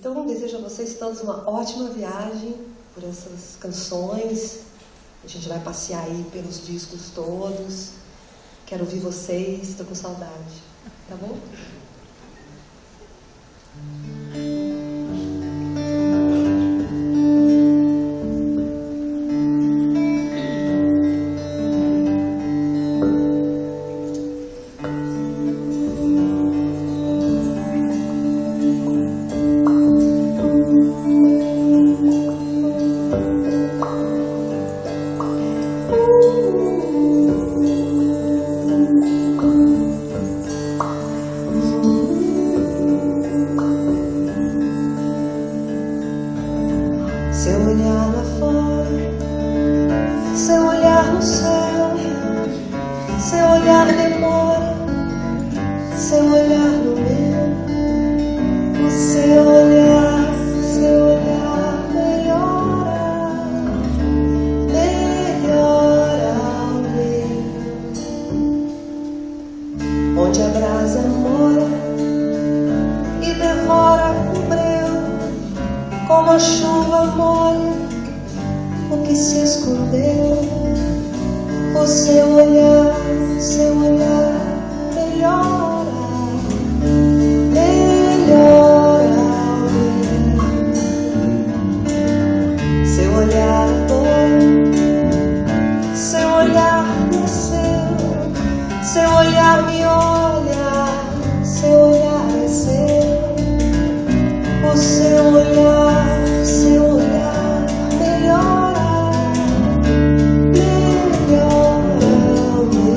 Então, desejo a vocês todos uma ótima viagem por essas canções. A gente vai passear aí pelos discos todos. Quero ouvir vocês, estou com saudade. Tá bom? Seu olhar lá fora, seu olhar no céu, seu olhar demora, seu olhar no meu, o seu olhar melhora, melhora o meu, onde a brasa mora e devora o breu, como a chuva molha o que se escondeu. O seu olhar melhora, melhora o meu. Seu olhar bom, seu olhar nasceu, seu olhar me olha, seu olhar é seu. O seu olhar melhora, melhora o meu.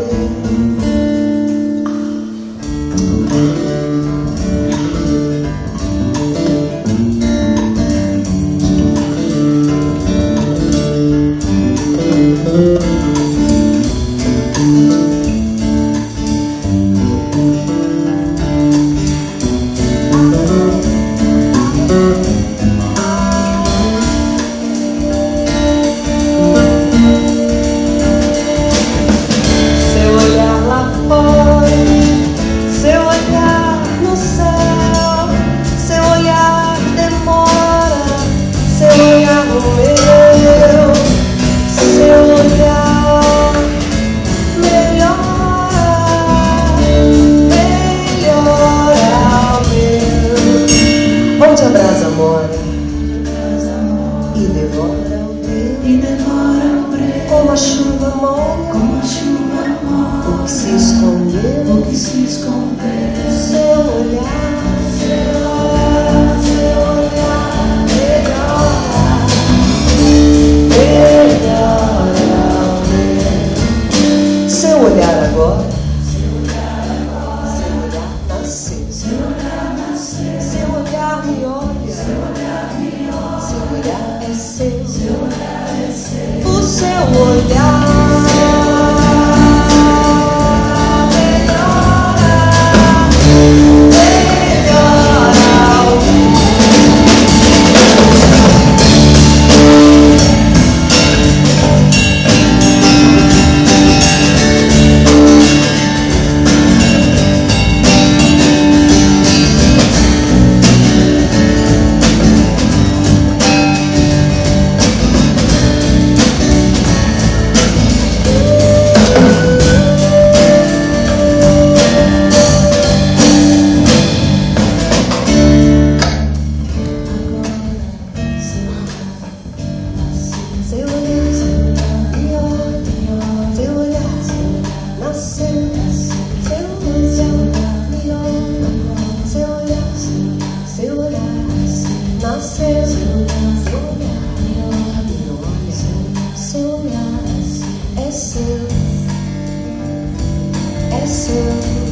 Onde a brasa mora e devora o breu, como a chuva molha o que se escondeu. Seu olhar melhora, melhora o meu. Seu olhar agora, seu olhar nasceu, seu olhar me olha, seu olhar é seu, o seu olhar melhora, melhora o seu, é seu.